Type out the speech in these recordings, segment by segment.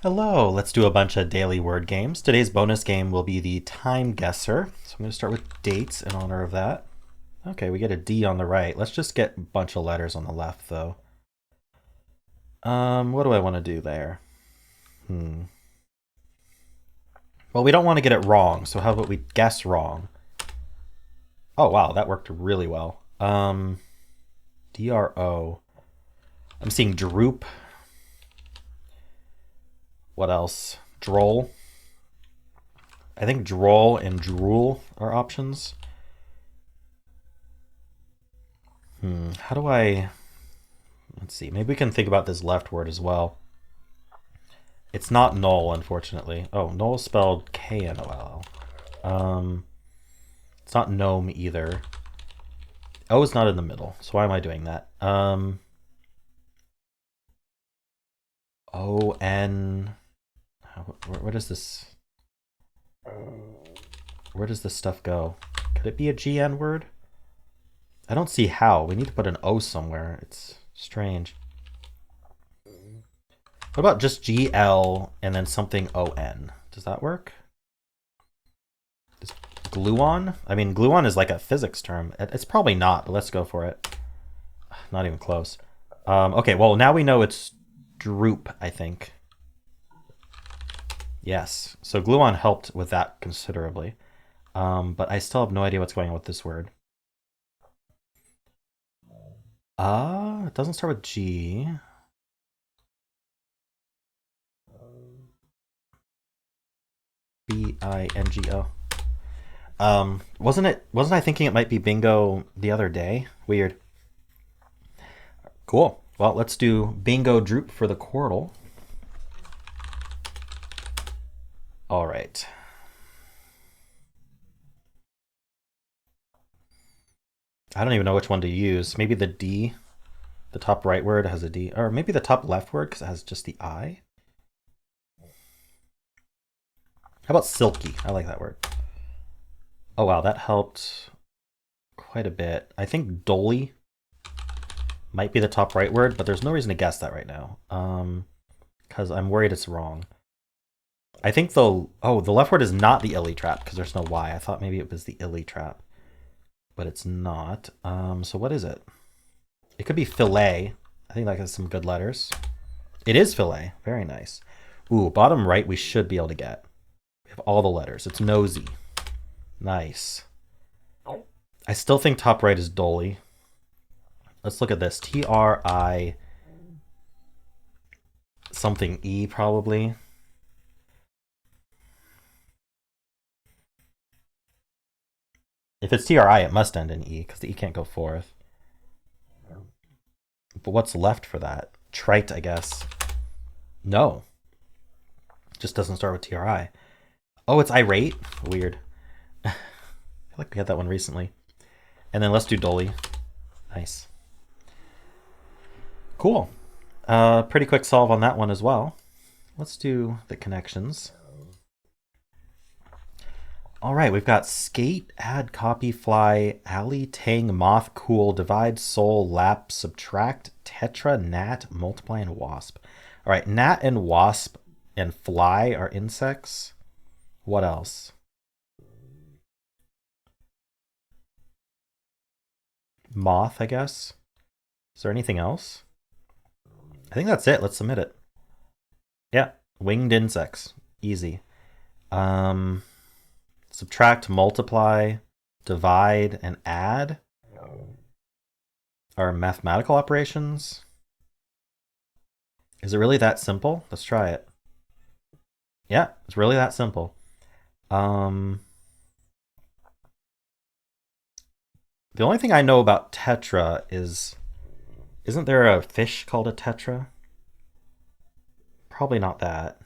Hello, let's do a bunch of daily word games. Today's bonus game will be the TimeGuessr. So I'm going to start with dates in honor of that. Okay, we get a D on the right. Let's just get a bunch of letters on the left, though. What do I want to do there? Well, we don't want to get it wrong, so how about we guess wrong? Oh, wow, that worked really well. DRO. I'm seeing droop. What else? Droll. I think droll and drool are options. How do I... Let's see. Maybe we can think about this left word as well. It's not null, unfortunately. Oh, null spelled K-N-O-L-L. It's not gnome either. O is not in the middle, so why am I doing that? O-N... Where does this... Where does this stuff go? Could it be a GN word? I don't see how. We need to put an O somewhere. It's strange. What about just GL and then something ON? Does that work? Is gluon? I mean, gluon is like a physics term. It's probably not, but let's go for it. Not even close. Okay, well, now we know it's droop, I think. Yes, so gluon helped with that considerably. But I still have no idea what's going on with this word. It doesn't start with G. B-I-N-G-O. Wasn't I thinking it might be bingo the other day? Weird. Cool. Well, let's do bingo droop for the Quordle. All right. I don't even know which one to use. Maybe the D. The top right word has a D. Or maybe the top left word because it has just the I. How about silky? I like that word. Oh, wow. That helped quite a bit. I think dolly might be the top right word, but there's no reason to guess that right now. Because I'm worried it's wrong. I think the left word is not the illy trap because there's no Y. I thought maybe it was the illy trap, but it's not. So what is it? It could be fillet. I think that has some good letters. It is fillet. Very nice. Ooh, bottom right we should be able to get. We have all the letters. It's nosy. Nice. I still think top right is dolly. Let's look at this. T-R-I something E probably. If it's TRI, it must end in E because the E can't go fourth. But what's left for that? Trite, I guess. No. Just doesn't start with TRI. Oh, it's irate? Weird. I feel like we had that one recently. And then let's do dolly. Nice. Cool. Pretty quick solve on that one as well. Let's do the connections. All right, we've got skate, add, copy, fly, alley, tang, moth, cool, divide, soul, lap, subtract, tetra, gnat, multiply, and wasp. All right, gnat and wasp and fly are insects. What else? Moth, I guess. Is there anything else? I think that's it. Let's submit it. Yeah, winged insects. Easy. Subtract, multiply, divide, and add are mathematical operations. Is it really that simple? Let's try it. Yeah, it's really that simple. The only thing I know about tetra is, isn't there a fish called a tetra? Probably not that.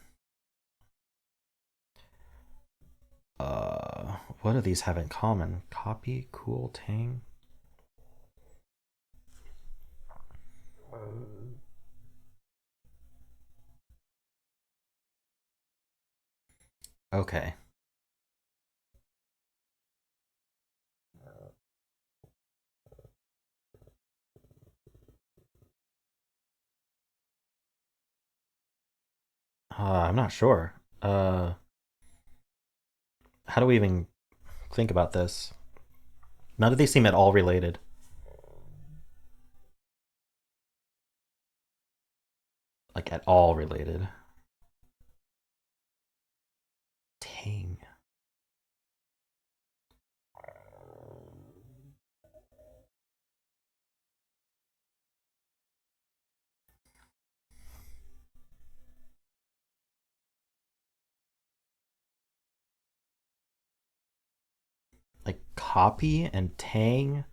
What do these have in common? Copy, cool, tang. Okay. I'm not sure. How do we even think about this? None of these seem at all related. Like, at all related. Tang. Like, copy and tang.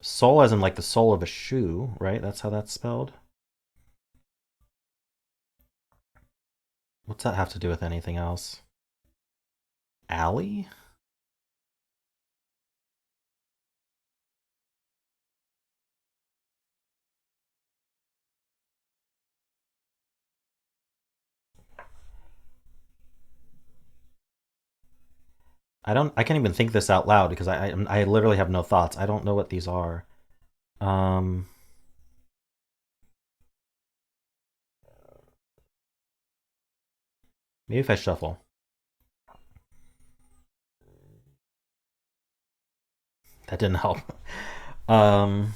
Sole as in like the sole of a shoe, right? That's how that's spelled. What's that have to do with anything else? Alley? I can't even think this out loud because I literally have no thoughts. I don't know what these are. Um, Maybe if I shuffle. That didn't help. Um,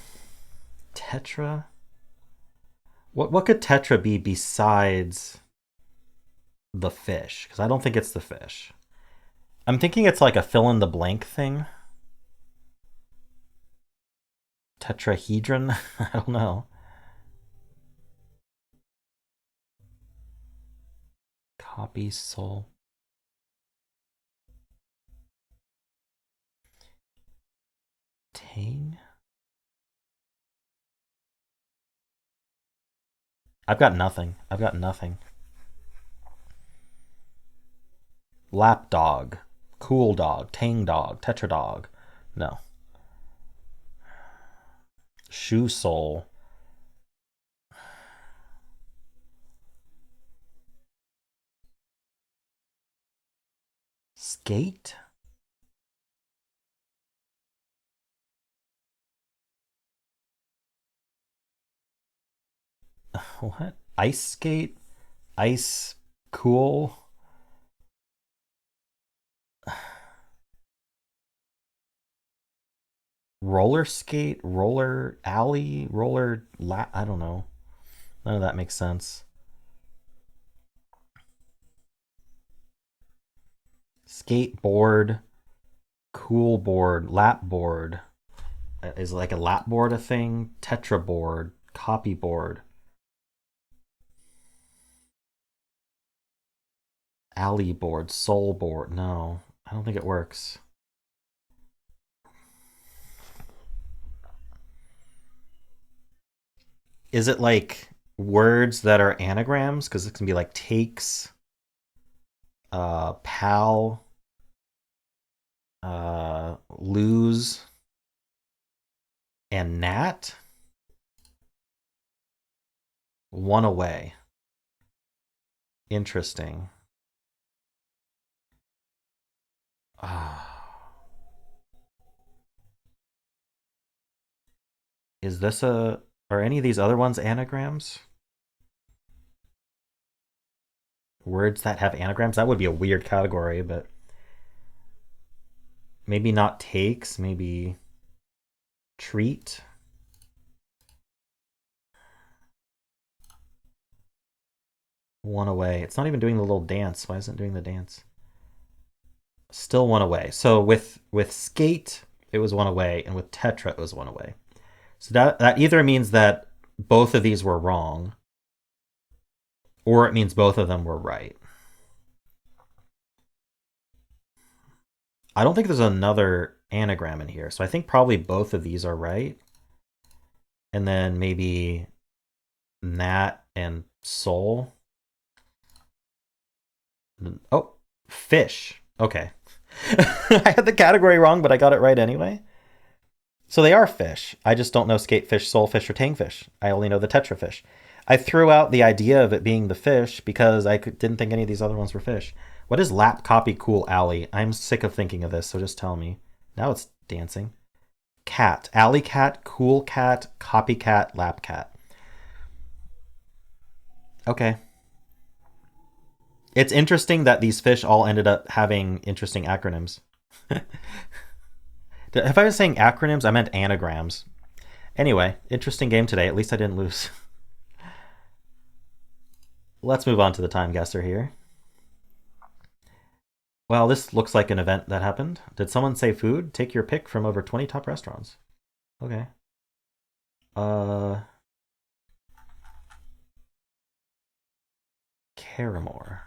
Tetra? What could Tetra be besides the fish? Because I don't think it's the fish. I'm thinking it's like a fill in the blank thing. Tetrahedron? I don't know. Copy soul. Tang? I've got nothing. I've got nothing. Lap dog. Cool dog. Tang dog. Tetra dog. No. Shoe sole. Skate? What? Ice skate? Ice cool? Roller skate? Roller alley? I don't know. None of that makes sense. Skateboard, cool board, lap board. Is like a lap board a thing? Tetra board, copy board, alley board, soul board. No, I don't think it works. Is it like words that are anagrams? Because it can be like takes, pal, lose, and nat. One away. Interesting. Is this are any of these other ones anagrams? Words that have anagrams? That would be a weird category, but maybe not takes, maybe treat. One away. It's not even doing the little dance. Why isn't it doing the dance? Still one away. So with skate, it was one away, and with tetra, it was one away. So that either means that both of these were wrong, or it means both of them were right. I don't think there's another anagram in here, so I think probably both of these are right. And then maybe nat and soul. Oh, fish. Okay. I had the category wrong, but I got it right anyway. So they are fish. I just don't know skatefish, soulfish, or tangfish. I only know the tetrafish. I threw out the idea of it being the fish because I didn't think any of these other ones were fish. What is lap copy cool alley? I'm sick of thinking of this, so just tell me. Now it's dancing. Cat. Alley cat, cool cat, copycat, lap cat. Okay. It's interesting that these fish all ended up having interesting acronyms. If I was saying acronyms, I meant anagrams. Anyway, interesting game today. At least I didn't lose. Let's move on to the time guesser here. Well, this looks like an event that happened. Did someone say food? Take your pick from over 20 top restaurants. Okay. Caramore.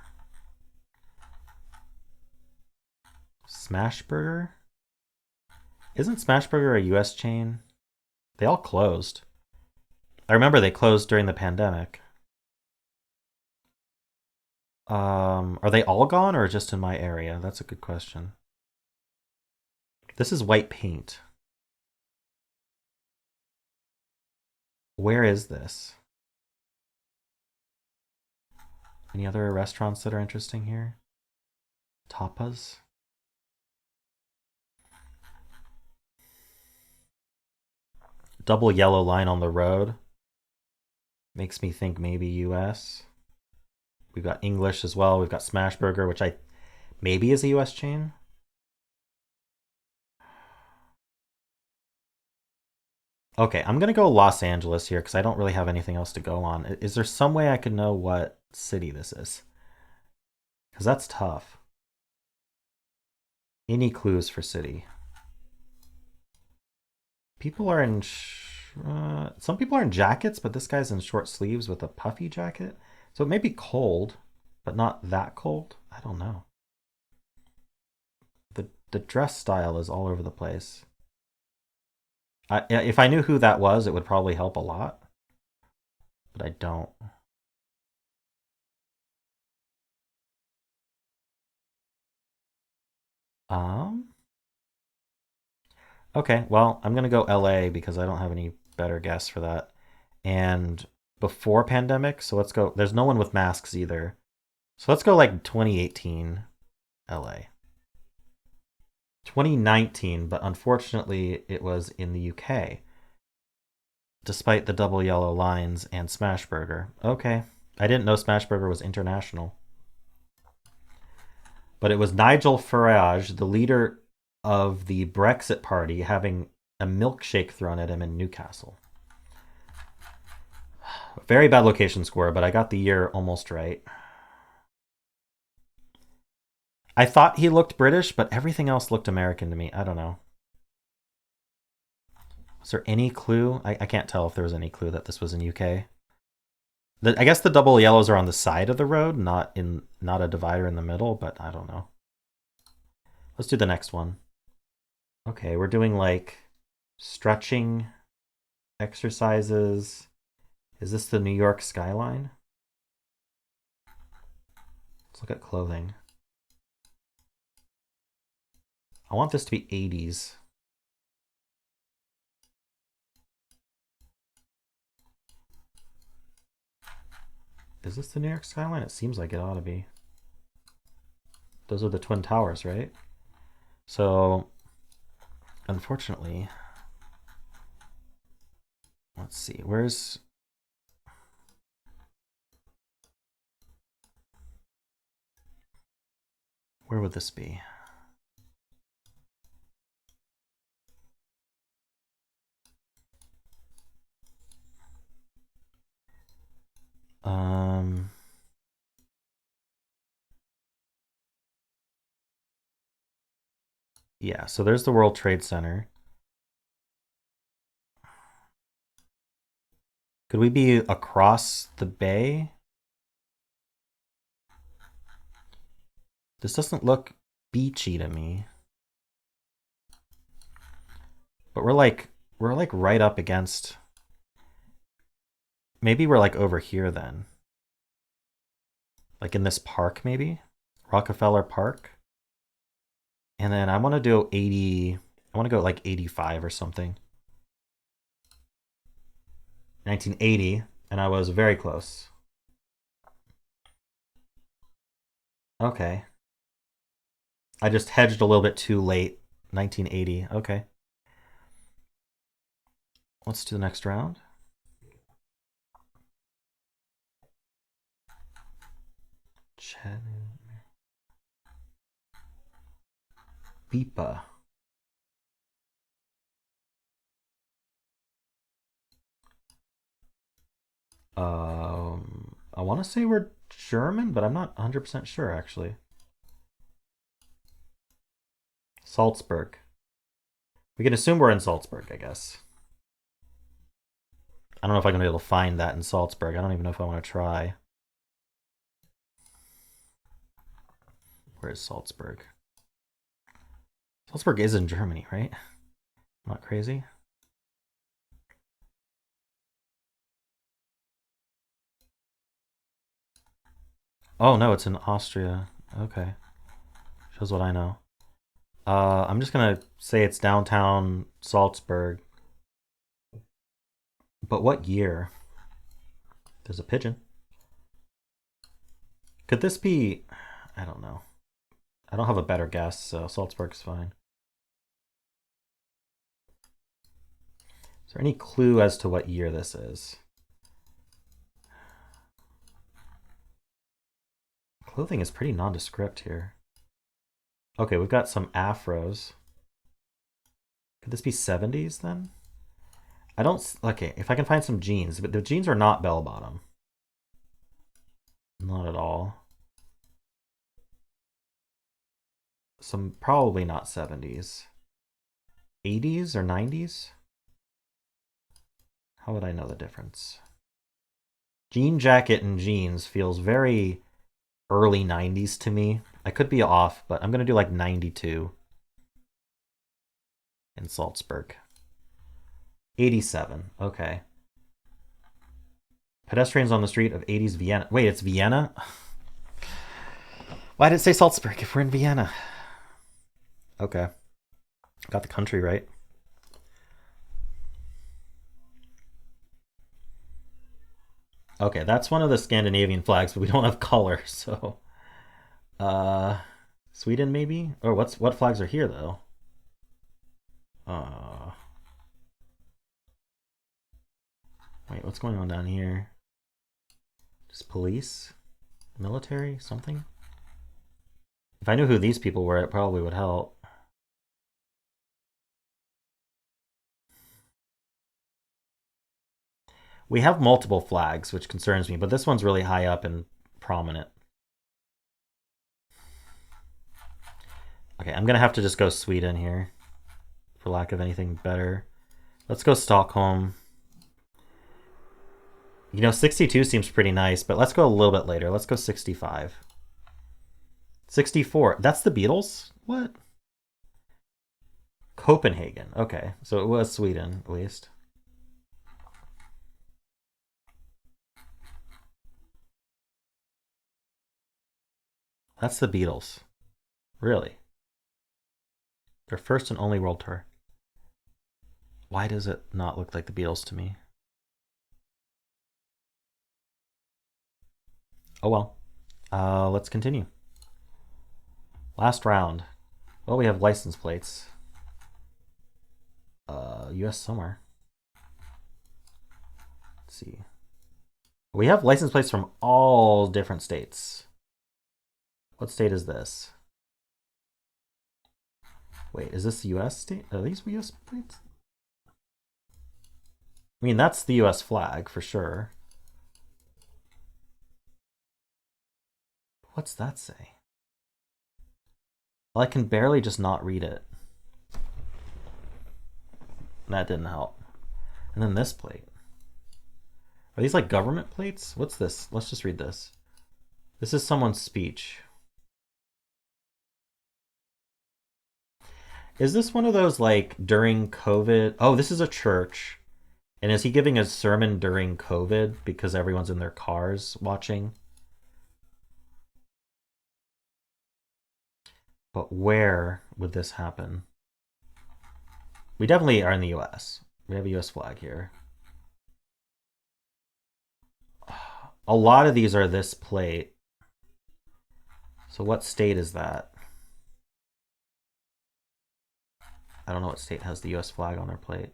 Smashburger? Isn't Smashburger a US chain? They all closed. I remember they closed during the pandemic. Are they all gone or just in my area? That's a good question. This is white paint. Where is this? Any other restaurants that are interesting here? Tapas? Double yellow line on the road. Makes me think maybe US. We've got English as well. We've got Smashburger, which I maybe is a US chain. Okay, I'm gonna go Los Angeles here because I don't really have anything else to go on. Is there some way I can know what city this is? Because that's tough. Any clues for city? People are in. Some people are in jackets, but this guy's in short sleeves with a puffy jacket. So it may be cold, but not that cold. I don't know. The dress style is all over the place. If I knew who that was, it would probably help a lot. But I don't. Um. Okay, well, I'm gonna go LA because I don't have any better guess for that. And before pandemic, so let's go. There's no one with masks either. So let's go like 2018 LA. 2019, but unfortunately it was in the UK. Despite the double yellow lines and Smashburger. Okay. I didn't know Smashburger was international. But it was Nigel Farage, the leader of the Brexit Party, having a milkshake thrown at him in Newcastle. Very bad location score, but I got the year almost right. I thought he looked British, but everything else looked American to me. I don't know. Is there any clue? I can't tell if there was any clue that this was in UK. I guess the double yellows are on the side of the road, not a divider in the middle, but I don't know. Let's do the next one. Okay, we're doing like stretching exercises. Is this the New York skyline? Let's look at clothing. I want this to be 80s. Is this the New York skyline? It seems like it ought to be. Those are the Twin Towers, right? So, unfortunately, let's see. Where would this be? Yeah, so there's the World Trade Center. Could we be across the bay? This doesn't look beachy to me. But we're like right up against. Maybe we're like over here then. Like in this park maybe? Rockefeller Park. And then I want to do 80. I want to go like 85 or something. 1980, and I was very close. Okay. I just hedged a little bit too late. 1980. Okay. Let's do the next round. Chattanooga. Bipa. I want to say we're German, but I'm not 100% sure actually. Salzburg. We can assume we're in Salzburg, I guess. I don't know if I'm going to be able to find that in Salzburg. I don't even know if I want to try. Where is Salzburg? Salzburg is in Germany, right? I'm not crazy. Oh, no, it's in Austria. Okay. Shows what I know. I'm just going to say it's downtown Salzburg. But what year? There's a pigeon. Could this be... I don't know. I don't have a better guess, so Salzburg's fine. Is there any clue as to what year this is? Clothing is pretty nondescript here. Okay, we've got some afros. Could this be 70s then? I don't... Okay, if I can find some jeans. But the jeans are not bell-bottom. Not at all. Some probably not 70s. 80s or 90s? How would I know the difference? Jean jacket and jeans feels very early 90s to me. I could be off, but I'm going to do like 92 in Salzburg. 87. Okay. Pedestrians on the street of 80s Vienna. Wait, it's Vienna? Why did it say Salzburg if we're in Vienna? Okay. Got the country right. Okay, that's one of the Scandinavian flags, but we don't have color, so... Sweden maybe? Or what flags are here though? Wait, what's going on down here? Just police? Military? Something? If I knew who these people were, it probably would help. We have multiple flags, which concerns me, but this one's really high up and prominent. Okay, I'm gonna have to just go Sweden here, for lack of anything better. Let's go Stockholm. You know, 62 seems pretty nice, but let's go a little bit later. Let's go 65. 64. That's the Beatles? What? Copenhagen. Okay, so it was Sweden, at least. That's the Beatles. Really? Their first and only world tour. Why does it not look like the Beatles to me? Oh well. Let's continue. Last round. Well, we have license plates. US somewhere. Let's see. We have license plates from all different states. What state is this? Wait, is this the US state? Are these US plates? I mean, that's the US flag for sure. What's that say? Well, I can barely just not read it. That didn't help. And then this plate. Are these like government plates? What's this? Let's just read this. This is someone's speech. Is this one of those like during COVID? Oh, this is a church. And is he giving a sermon during COVID because everyone's in their cars watching? But where would this happen? We definitely are in the US. We have a US flag here. A lot of these are this plate. So what state is that? I don't know what state has the US flag on their plate.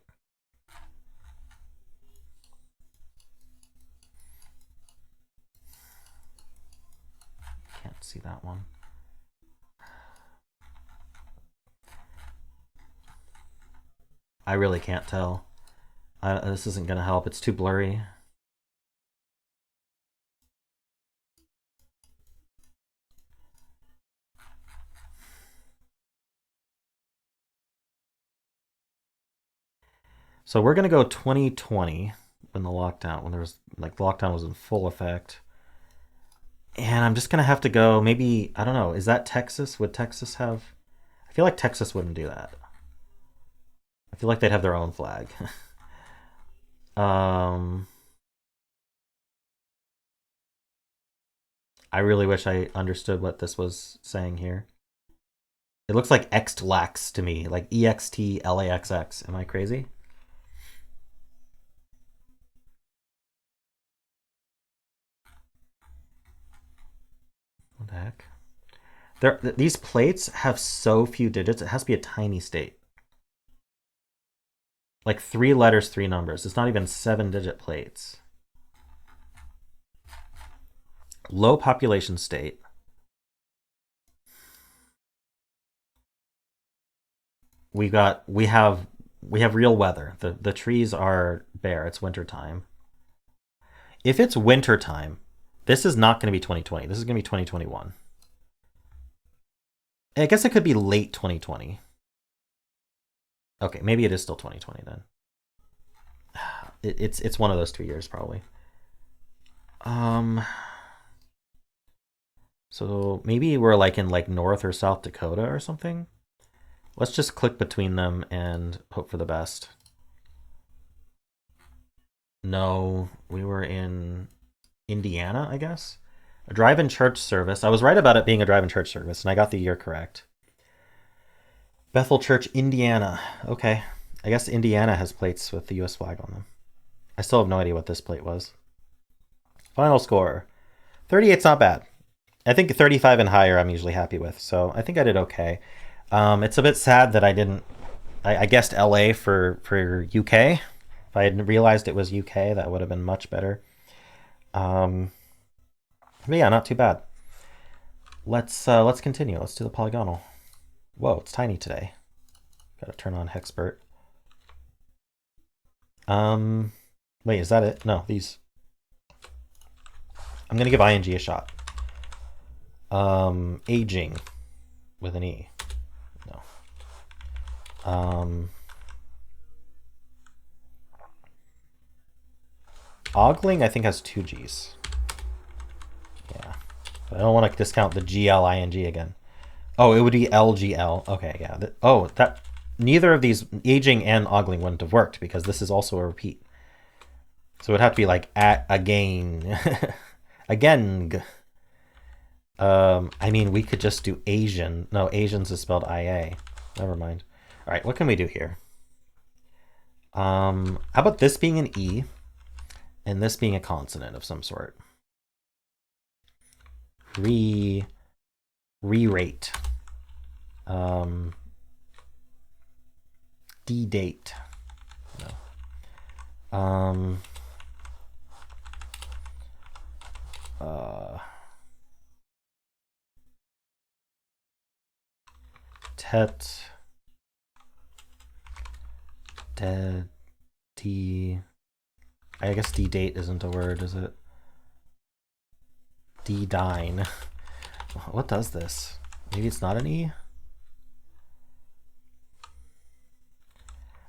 Can't see that one. I really can't tell. This isn't going to help. It's too blurry. So we're going to go 2020 when the lockdown, when there was like lockdown was in full effect. And I'm just going to have to go maybe, I don't know, is that Texas? Would Texas have? I feel like Texas wouldn't do that. I feel like they'd have their own flag. I really wish I understood what this was saying here. It looks like Xtlax to me, like EXTLAXX. Am I crazy? What the heck? These plates have so few digits. It has to be a tiny state. Like 3 letters, 3 numbers. It's not even 7-digit plates. Low population state. We have real weather. The trees are bare. It's winter time. If it's winter time, this is not going to be 2020. This is going to be 2021. I guess it could be late 2020. Okay, maybe it is still 2020 then. It's one of those 2 years probably. So maybe we're like in like North or South Dakota or something. Let's just click between them and hope for the best. No, we were in Indiana, I guess. A drive-in church service. I was right about it being a drive-in church service, and I got the year correct. Bethel Church, Indiana. Okay. I guess Indiana has plates with the US flag on them. I still have no idea what this plate was. Final score. 38's not bad. I think 35 and higher I'm usually happy with, so I think I did okay. It's a bit sad that I didn't... I guessed LA for UK. If I had realized it was UK, that would have been much better. But yeah, not too bad. Let's continue. Let's do the polygonal. Whoa, it's tiny today. Gotta turn on Hexpert. Wait, is that it? No, these. I'm gonna give ing a shot. Aging with an E. No. Ogling, I think, has 2 G's. Yeah. But I don't want to discount the GLING again. Oh, it would be LGL. Okay, yeah. That neither of these, aging and ogling, wouldn't have worked because this is also a repeat. So it would have to be like at again. Again. I mean, we could just do Asian. No, Asians is spelled IA. Never mind. All right, what can we do here? How about this being an E and this being a consonant of some sort? Re-rate. D-date. No. Tet. D. I guess D-date isn't a word, is it? D-dine. What does this? Maybe it's not an E?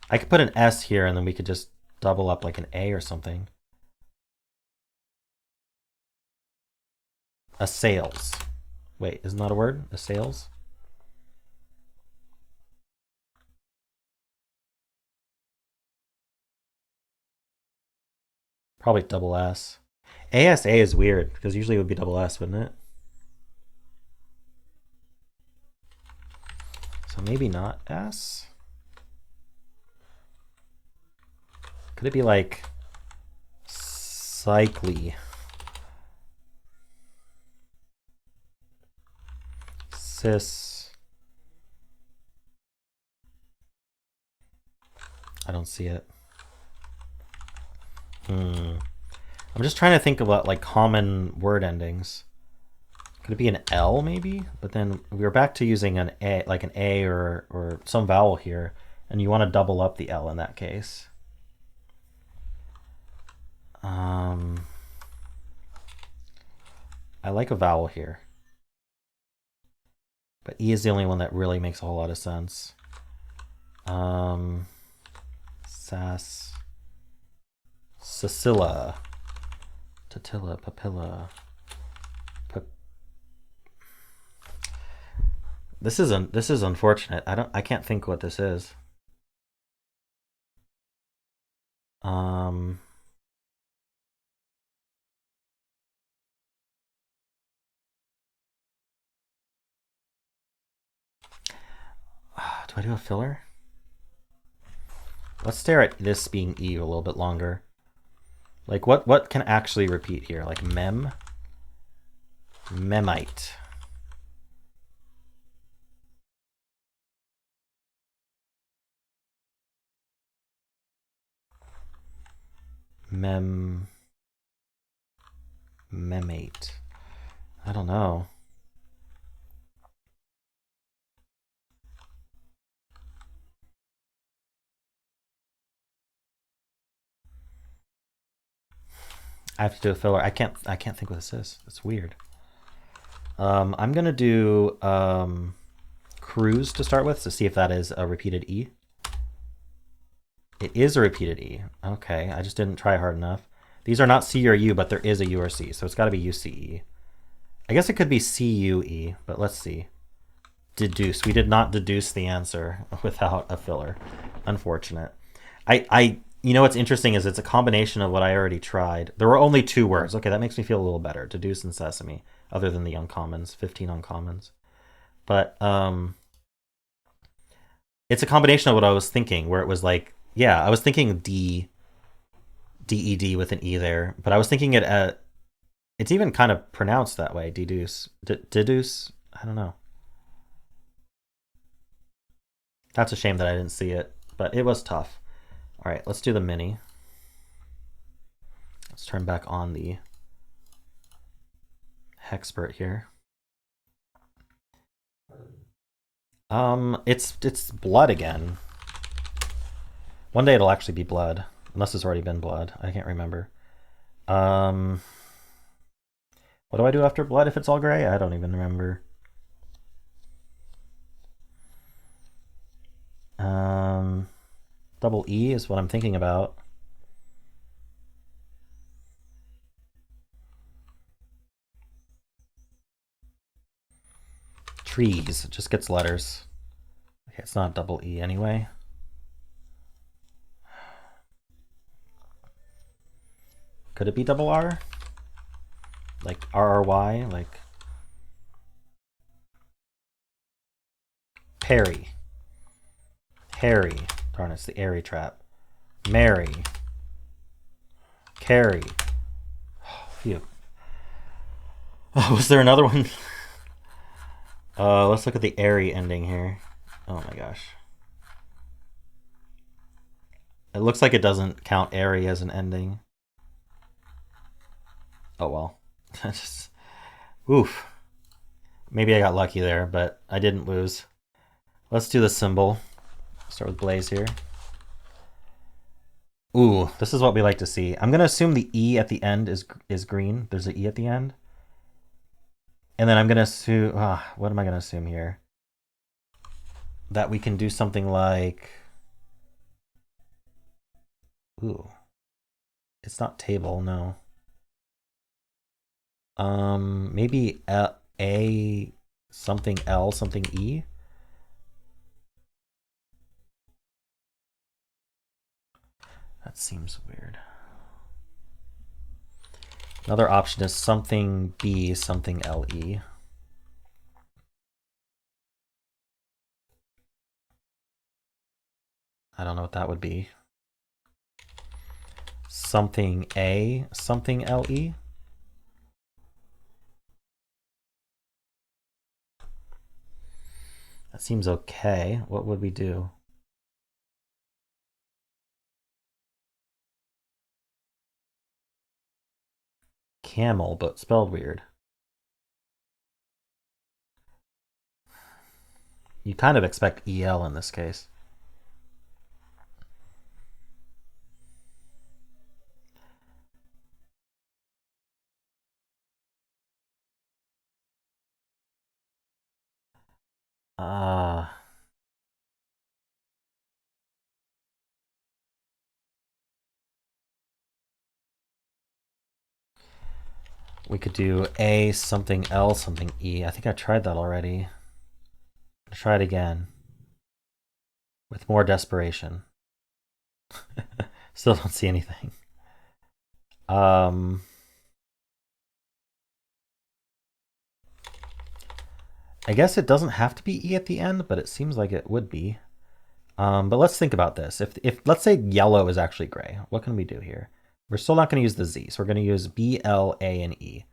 I could put an S here and then we could just double up like an A or something. A sales. Wait, isn't that a word? A sales? Probably double S. ASA is weird because usually it would be double S, wouldn't it? So maybe not S. Could it be like cycly? Cis. I don't see it. I'm just trying to think about like common word endings. Could it be an L maybe? But then we're back to using an A, like an A or some vowel here. And you want to double up the L in that case. I like a vowel here. But E is the only one that really makes a whole lot of sense. Sicilla. Tatilla, papilla. This is unfortunate. I can't think what this is. Do I do a filler? Let's stare at this being E a little bit longer. Like what can actually repeat here? Like memite. Memate. I don't know. I have to do a filler. I can't think what this is. It's weird. I'm gonna do cruise to start with to see if that is a repeated E. It is a repeated E. Okay, I just didn't try hard enough. These are not C or U, but there is a U or C, so it's got to be UCE. I guess it could be CUE, but let's see. Deduce. We did not deduce the answer without a filler. Unfortunate. You know what's interesting is it's a combination of what I already tried. There were only 2 words. Okay, that makes me feel a little better. Deduce and sesame, other than the uncommons, 15 uncommons. But it's a combination of what I was thinking, where it was like, yeah, I was thinking DED with an E there, but I was thinking it at, it's even kind of pronounced that way, deduce. Deduce? I don't know. That's a shame that I didn't see it, but it was tough. All right, let's do the mini. Let's turn back on the Hexpert here. It's blood again. One day it'll actually be blood, unless it's already been blood. I can't remember. What do I do after blood if it's all gray? I don't even remember. Double E is what I'm thinking about. Trees. It just gets letters. Okay, it's not double E anyway. Could it be double R? Like RRY? Like Perry. Harry. Darn, it's the airy trap. Mary. Carrie. Oh, phew. Oh, was there another one? Let's look at the airy ending here. Oh my gosh. It looks like it doesn't count airy as an ending. Oh well. Just, oof. Maybe I got lucky there, but I didn't lose. Let's do the symbol. Start with Blaze here. Ooh, this is what we like to see. I'm gonna assume the E at the end is green. There's an E at the end. And then I'm gonna assume, what am I gonna assume here? That we can do something like, ooh, it's not table, no. Maybe A something L something E. That seems weird. Another option is something B something LE. I don't know what that would be. Something A something LE. That seems okay. What would we do? Camel, but spelled weird. You kind of expect EL in this case. Uh, we could do A something L something E. I think I tried that already. I'll try it again with more desperation. Still don't see anything. I guess it doesn't have to be E at the end, but it seems like it would be. But let's think about this. If let's say yellow is actually gray, what can we do here? We're still not going to use the Z, so we're going to use B, L, A, and E.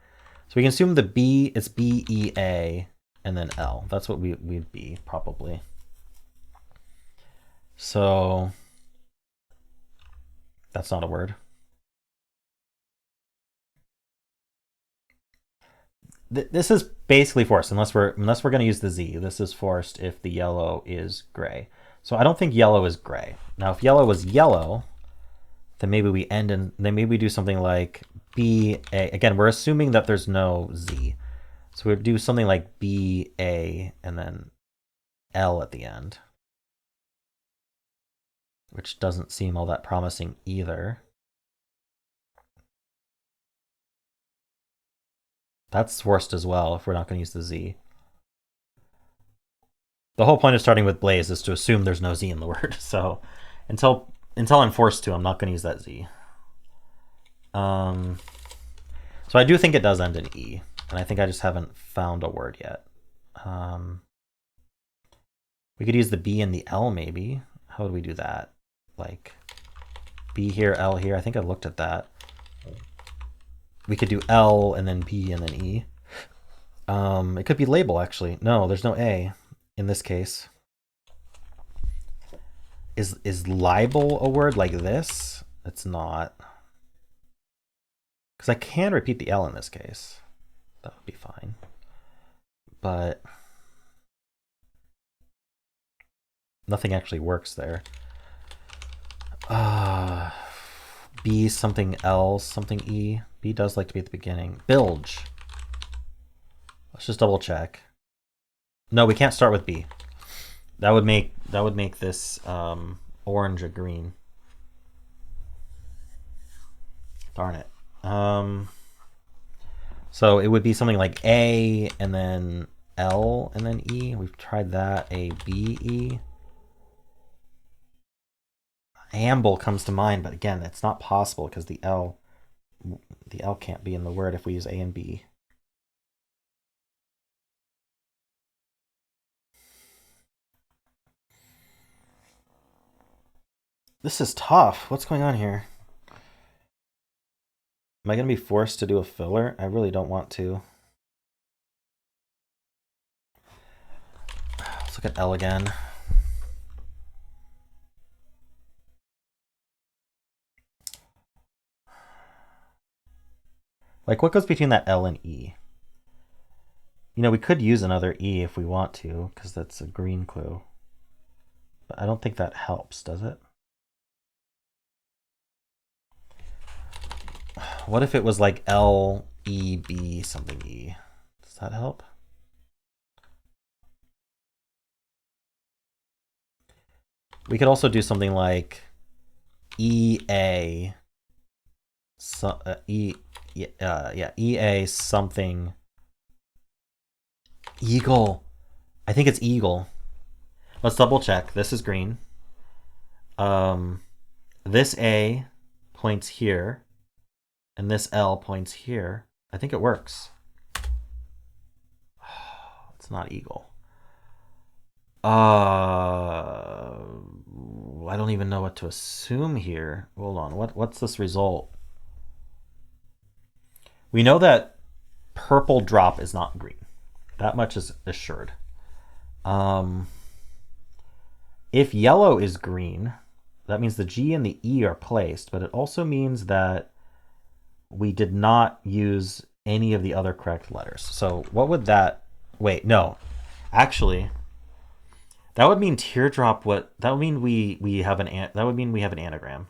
So we can assume the B is B, E, A, and then L. That's what we'd be, probably. So that's not a word. This is basically forced, unless we're going to use the Z. This is forced if the yellow is gray. So I don't think yellow is gray. Now, if yellow was yellow, then maybe we end in, then maybe we do something like B, A. Again, we're assuming that there's no Z. So we'd do something like B, A, and then L at the end, which doesn't seem all that promising either. That's forced as well if we're not going to use the Z. The whole point of starting with Blaze is to assume there's no Z in the word. So until I'm forced to, I'm not going to use that Z. So I do think it does end in E, and I think I just haven't found a word yet. We could use the B and the L maybe. How would we do that? Like B here, L here. I think I looked at that. We could do L and then B and then E. It could be label actually. No, there's no A in this case. Is libel a word like this? It's not. Because I can repeat the L in this case. That would be fine. But nothing actually works there. B something L something E. B does like to be at the beginning. Bilge. Let's just double check. No, we can't start with B. That would make this orange a green. Darn it. So it would be something like A and then L and then E. We've tried that. A, B, E. Amble comes to mind, but again, it's not possible because the L can't be in the word if we use A and B. This is tough. What's going on here? Am I going to be forced to do a filler? I really don't want to. Let's look at L again. Like, what goes between that L and E? You know, we could use another E if we want to, because that's a green clue. But I don't think that helps, does it? What if it was like L, E, B, something E? Does that help? We could also do something like EA, EA something. Eagle. I think it's eagle. Let's double check. This is green. This A points here, and this L points here. I think it works. It's not eagle. I don't even know what to assume here. Hold on. What's this result? We know that purple drop is not green. That much is assured. If yellow is green, that means the G and the E are placed, but it also means that we did not use any of the other correct letters. So what would that... Wait, no. Actually, that would mean teardrop. What that would mean we have an that would mean we have an anagram.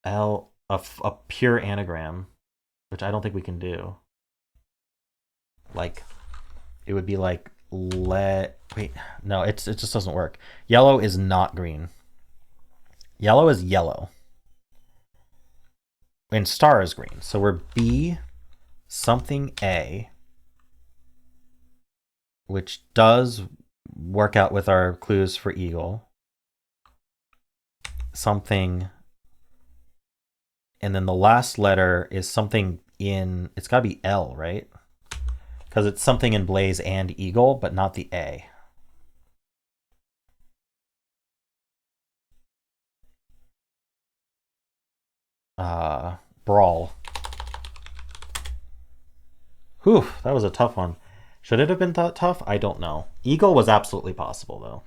A pure anagram, which I don't think we can do. Like it would be like wait, no, it just doesn't work. Yellow is not green. Yellow is yellow. And star is green. So we're B something A, which does work out with our clues for eagle. Something, and then the last letter is something in, it's gotta be L, right? Because it's something in blaze and eagle, but not the A. Brawl. Whew, that was a tough one. Should it have been tough? I don't know. Eagle was absolutely possible, though.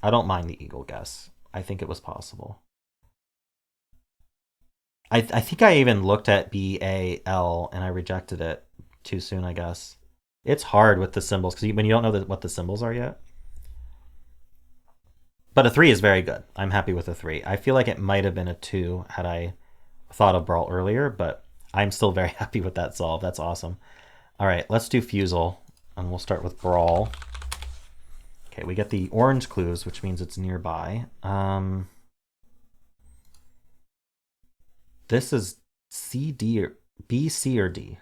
I don't mind the eagle guess. I think it was possible. I think I even looked at B-A-L and I rejected it too soon, I guess. It's hard with the symbols because when you don't know what the symbols are yet. But a 3 is very good. I'm happy with a 3. I feel like it might have been a 2 had I thought of Brawl earlier, but I'm still very happy with that solve. That's awesome. All right, let's do Fusele, and we'll start with Brawl. Okay, we get the orange clues, which means it's nearby. This is C, D, or B, C, or D?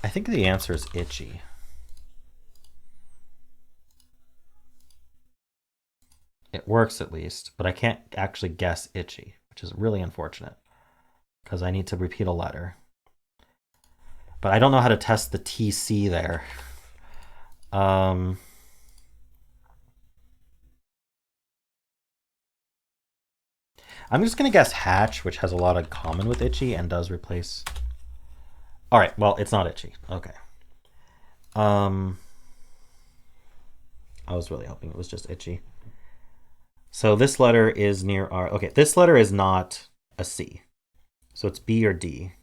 I think the answer is itchy. It works at least, but I can't actually guess itchy, which is really unfortunate because I need to repeat a letter. But I don't know how to test the TC there. I'm just going to guess hatch, which has a lot in common with itchy and does replace. All right, well, it's not itchy. Okay. I was really hoping it was just itchy. So this letter is near R. Okay, this letter is not a C. So it's B or D.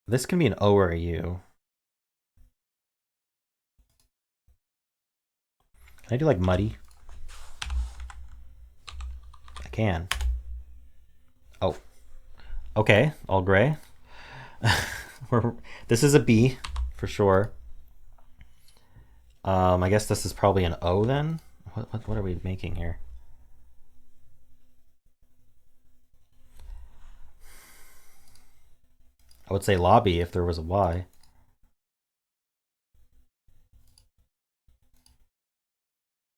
This can be an O or a U. Can I do like muddy? I can. Oh. Okay, all gray. This is a B for sure. I guess this is probably an O then. What are we making here? I would say lobby if there was a Y.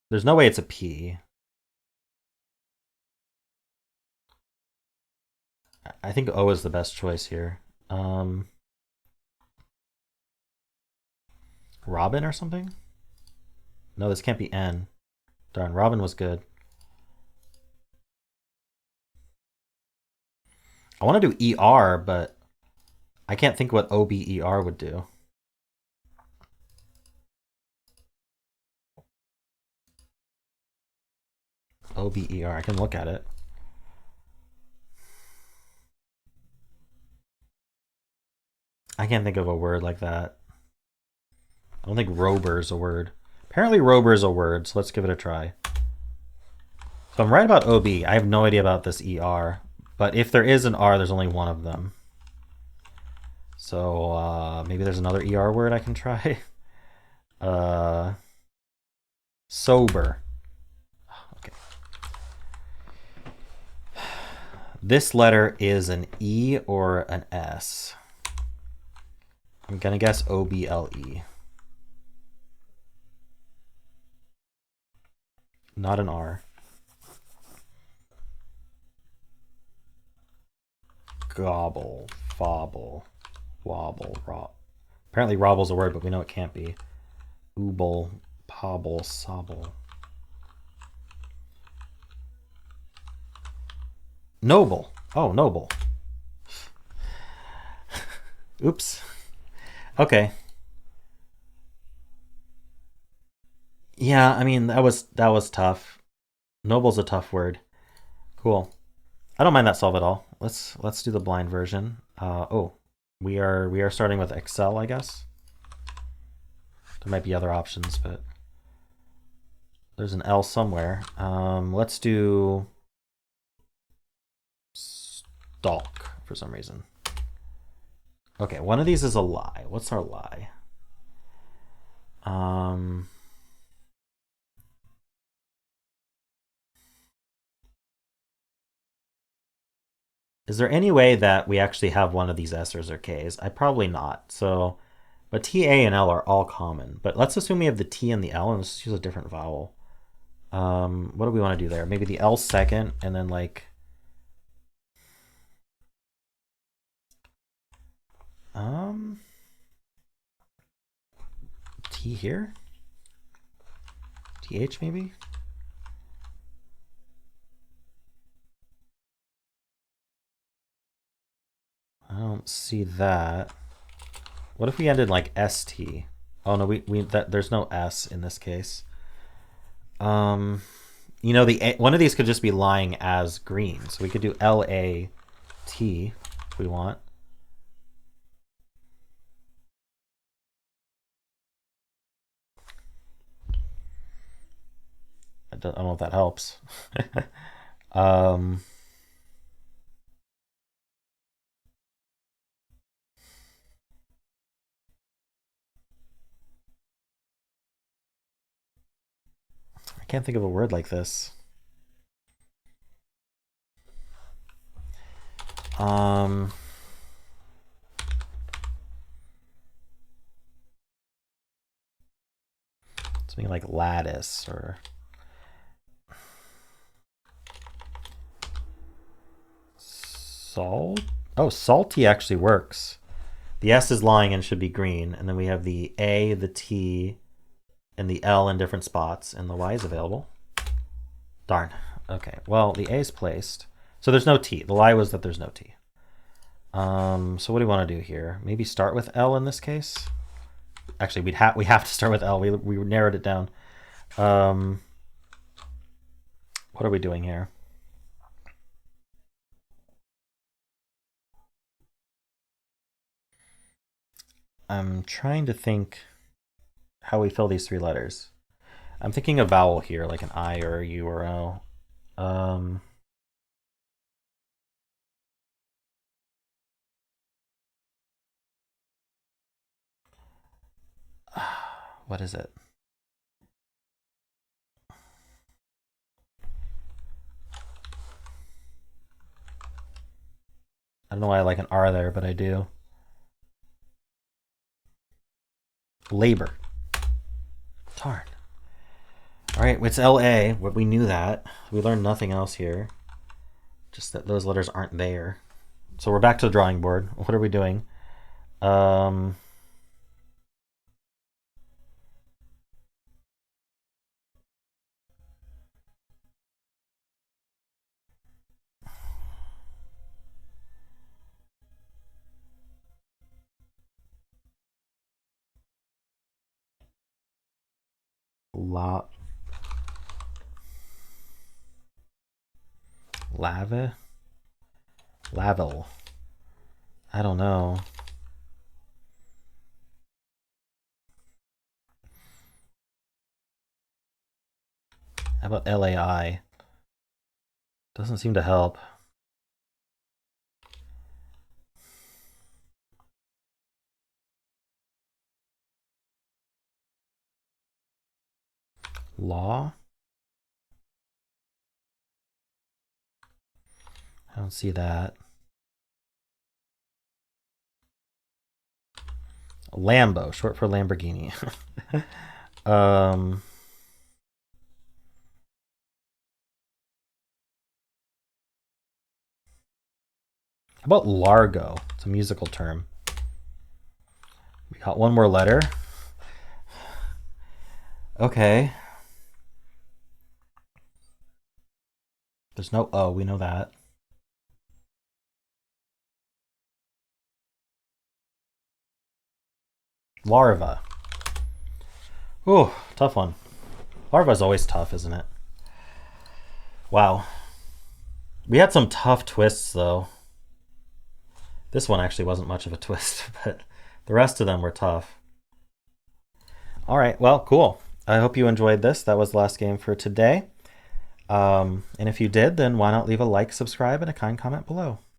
There's no way it's a P. I think O is the best choice here. Robin or something? No, this can't be N. Darn, Robin was good. I want to do ER, but I can't think what OBER would do. OBER, I can look at it. I can't think of a word like that. I don't think rober is a word. Apparently rober is a word, so let's give it a try. So I'm right about OB. I have no idea about this ER. But if there is an R, there's only one of them. So maybe there's another ER word I can try. Sober. Okay. This letter is an E or an S. I'm gonna guess OBLE. Not an R. Gobble, fobble, wobble, rob. Apparently robble's a word, but we know it can't be. Ooble, pobble, sobble. Noble. Oh, noble. Oops. Okay. Yeah, I mean that was tough. Noble's a tough word. Cool. I don't mind that solve at all. Let's do the blind version. Oh, we are starting with Excel, I guess. There might be other options, but there's an L somewhere. Let's do stalk for some reason. Okay, one of these is a lie. What's our lie? Is there any way that we actually have one of these S's or K's? Probably not. So, but T, A, and L are all common. But let's assume we have the T and the L, and let's use a different vowel. What do we want to do there? Maybe the L second, and then like T here? TH maybe? I don't see that. What if we ended like ST? Oh no, there's no S in this case. You know, one of these could just be lying as green. So we could do LAT if we want. I don't know if that helps. I can't think of a word like this. Something like lattice or salt. Oh, salty actually works. The S is lying and should be green, and then we have the A, the T, and the L in different spots, and the Y is available. Darn. Okay, well, the A is placed. So there's no T. The lie was that there's no T. So what do we want to do here? Maybe start with L in this case? Actually, we have to start with L. We narrowed it down. What are we doing here? I'm trying to think how we fill these three letters. I'm thinking a vowel here, like an I or a U or O. What is it? I don't know why I like an R there, but I do. Labor. Darn. All right, it's LA. We knew that. We learned nothing else here. Just that those letters aren't there. So we're back to the drawing board. What are we doing? Lavel. I don't know. How about LAI? Doesn't seem to help. Law? I don't see that. Lambo, short for Lamborghini. How about Largo? It's a musical term. We got one more letter. Okay. There's no O, we know that. Larva. Ooh, tough one. Larva's always tough, isn't it? Wow. We had some tough twists, though. This one actually wasn't much of a twist, but the rest of them were tough. All right, well, cool. I hope you enjoyed this. That was the last game for today. And if you did, then why not leave a like, subscribe, and a kind comment below.